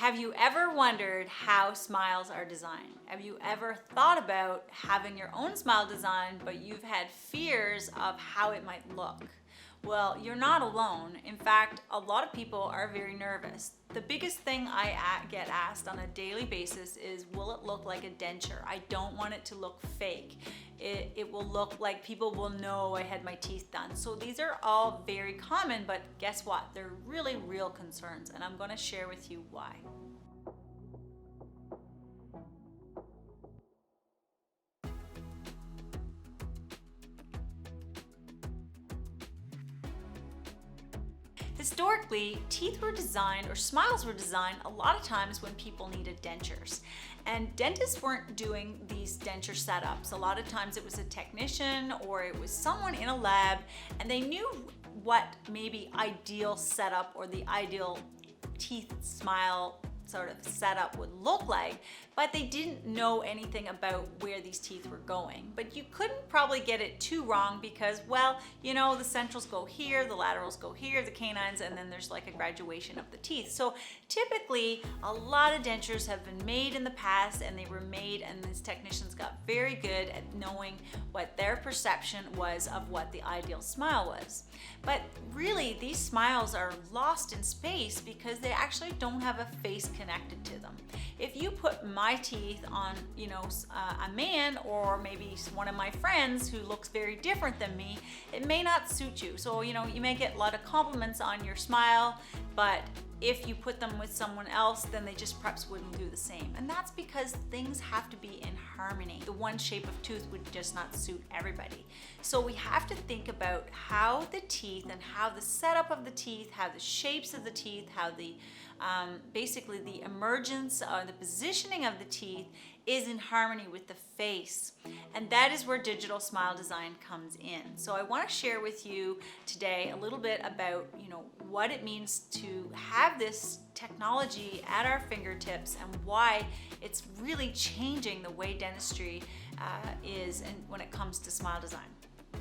Have you ever wondered how smiles are designed? Have you ever thought about having your own smile design, but you've had fears of how it might look? Well, you're not alone. In fact, a lot of people are very nervous. The biggest thing I get asked on a daily basis is, will it look like a denture? I don't want it to look fake. It will look like people will know I had my teeth done. So these are all very common, but guess what? They're really real concerns, and I'm going to share with you why. Historically, teeth were designed, or smiles were designed, a lot of times when people needed dentures. And dentists weren't doing these denture setups. A lot of times it was a technician or it was someone in a lab, and they knew what maybe ideal setup or the ideal teeth smile sort of setup would look like, but they didn't know anything about where these teeth were going. But you couldn't probably get it too wrong because, well, you know, the centrals go here, the laterals go here, the canines, and then there's like a graduation of the teeth. So typically, a lot of dentures have been made in the past, and they were made, and these technicians got very good at knowing what their perception was of what the ideal smile was. But really, these smiles are lost in space because they actually don't have a face connected to them. If you put my teeth on, you know, a man or maybe one of my friends who looks very different than me, it may not suit you. So, you know, you may get a lot of compliments on your smile, but if you put them with someone else, then they just perhaps wouldn't do the same. And that's because things have to be in harmony. The one shape of tooth would just not suit everybody. So we have to think about how the teeth and how the setup of the teeth, how the shapes of the teeth, how the basically the emergence or the positioning of the teeth is in harmony with the face. And that is where digital smile design comes in. So I want to share with you today a little bit about, you know, what it means to have this technology at our fingertips and why it's really changing the way dentistry is and when it comes to smile design.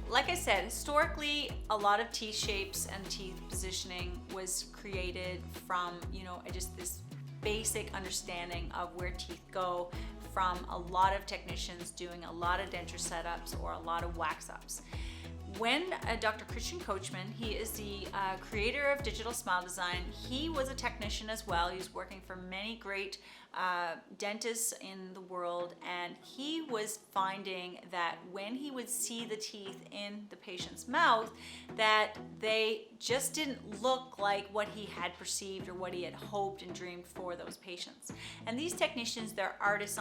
Like I said, historically, a lot of teeth shapes and teeth positioning was created from, you know, just this basic understanding of where teeth go from a lot of technicians doing a lot of denture setups or a lot of wax ups. When Dr. Christian Coachman, he is the creator of digital smile design, he was a technician as well. He was working for many great dentists in the world, and he was finding that when he would see the teeth in the patient's mouth, that they just didn't look like what he had perceived or what he had hoped and dreamed for those patients. And these technicians, they're artists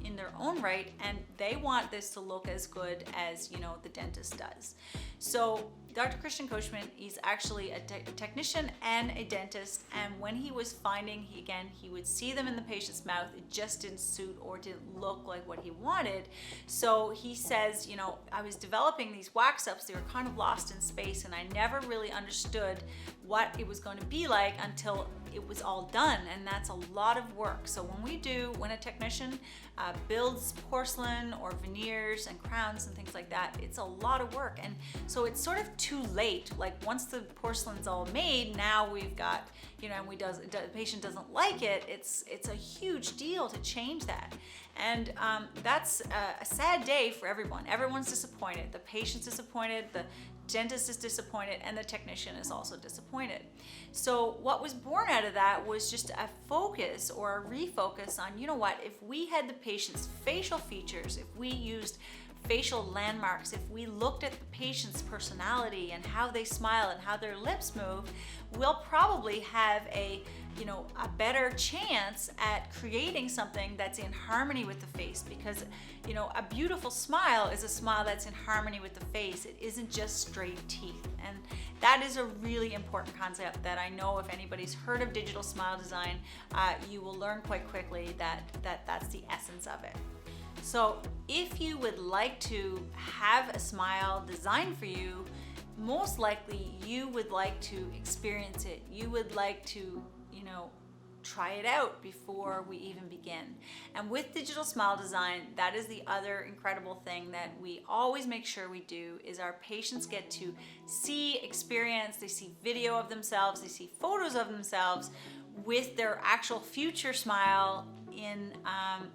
in their own right, and they want this to look as good as, you know, the dentist does. So Dr. Christian Coachman, he's actually a technician and a dentist, and when he was finding, he would see them in the patient's mouth, it just didn't suit or didn't look like what he wanted. So he says, you know, I was developing these wax-ups, they were kind of lost in space, and I never really understood what it was going to be like until it was all done, and that's a lot of work. So when a technician builds porcelain or veneers and crowns and things like that, it's a lot of work. And so it's sort of too late. Like once the porcelain's all made, now we've got, you know, and the patient doesn't like it, it's a huge deal to change that. And that's a sad day for everyone. Everyone's disappointed. The patient's disappointed, the dentist is disappointed, and the technician is also disappointed. So what was born out of that was just a focus or a refocus on, you know what, if we had the patient's facial features, if we used facial landmarks, if we looked at the patient's personality and how they smile and how their lips move, we'll probably have a better chance at creating something that's in harmony with the face, because, you know, a beautiful smile is a smile that's in harmony with the face. It isn't just straight teeth. And that is a really important concept that I know if anybody's heard of digital smile design, you will learn quite quickly that's the essence of it. So if you would like to have a smile designed for you, most likely you would like to experience it. You would like to, you know, try it out before we even begin. And with digital smile design, that is the other incredible thing that we always make sure we do, is our patients get to see, experience, they see video of themselves, they see photos of themselves with their actual future smile in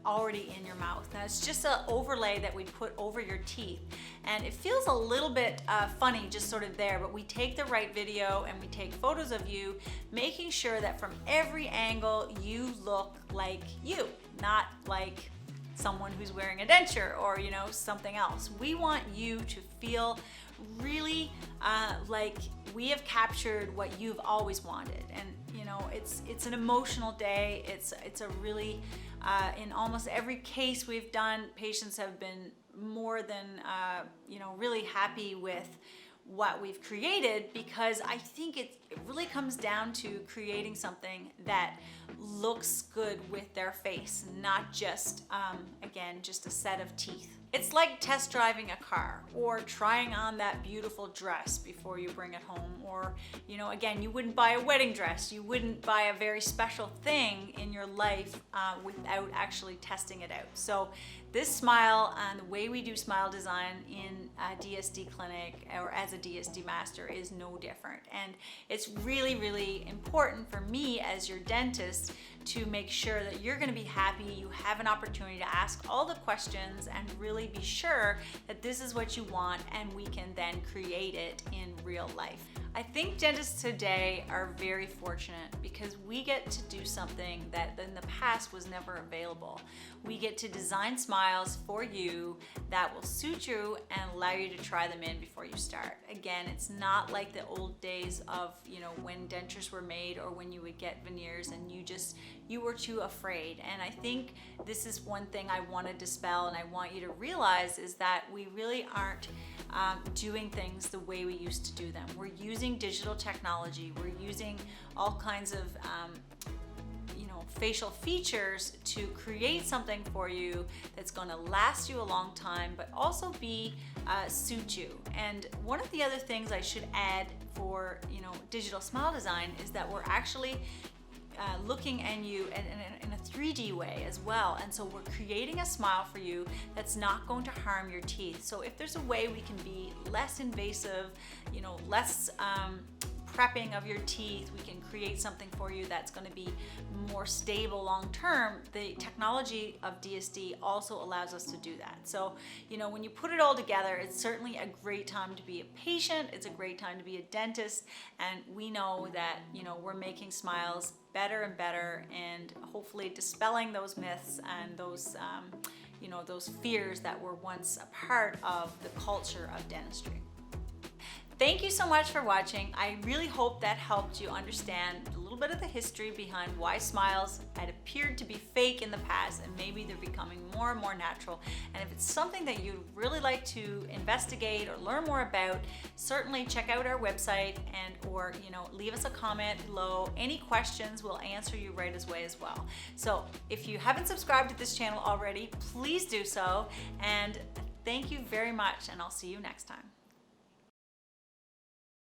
already in your mouth. Now it's just an overlay that we put over your teeth, and it feels a little bit funny just sort of there, but we take the right video and we take photos of you, making sure that from every angle you look like you, not like someone who's wearing a denture or something else. We want you to feel really like we have captured what you've always wanted. And it's an emotional day. It's a really in almost every case we've done, patients have been more than really happy with what we've created, because I think it really comes down to creating something that looks good with their face, not just again, just a set of teeth. It's like test driving a car or trying on that beautiful dress before you bring it home, or again, you wouldn't buy a wedding dress, you wouldn't buy a very special thing in your life without actually testing it out. So this smile and the way we do smile design in a DSD clinic or as a DSD master is no different. And it's really, really important for me as your dentist to make sure that you're going to be happy. You have an opportunity to ask all the questions and really be sure that this is what you want, and we can then create it in real life. I think dentists today are very fortunate because we get to do something that in the past was never available. We get to design smiles for you that will suit you and allow you to try them in before you start. Again, it's not like the old days of when dentures were made or when you would get veneers and you were too afraid. And I think this is one thing I want to dispel and I want you to realize is that we really aren't doing things the way we used to do them. We're using digital technology. We're using all kinds of facial features to create something for you that's going to last you a long time, but also suit you. And one of the other things I should add for digital smile design is that we're actually looking at you in a 3D way as well. And so we're creating a smile for you that's not going to harm your teeth. So if there's a way we can be less invasive, less prepping of your teeth, we can create something for you that's going to be more stable long term. The technology of DSD also allows us to do that. So, when you put it all together, it's certainly a great time to be a patient. It's a great time to be a dentist. And we know that, we're making smiles better and better, and hopefully dispelling those myths and those, those fears that were once a part of the culture of dentistry. Thank you so much for watching. I really hope that helped you understand a little bit of the history behind why smiles had appeared to be fake in the past, and maybe they're becoming more and more natural. And if it's something that you'd really like to investigate or learn more about, certainly check out our website or leave us a comment below. Any questions, we'll answer you right away as well. So if you haven't subscribed to this channel already, please do so. And thank you very much, and I'll see you next time.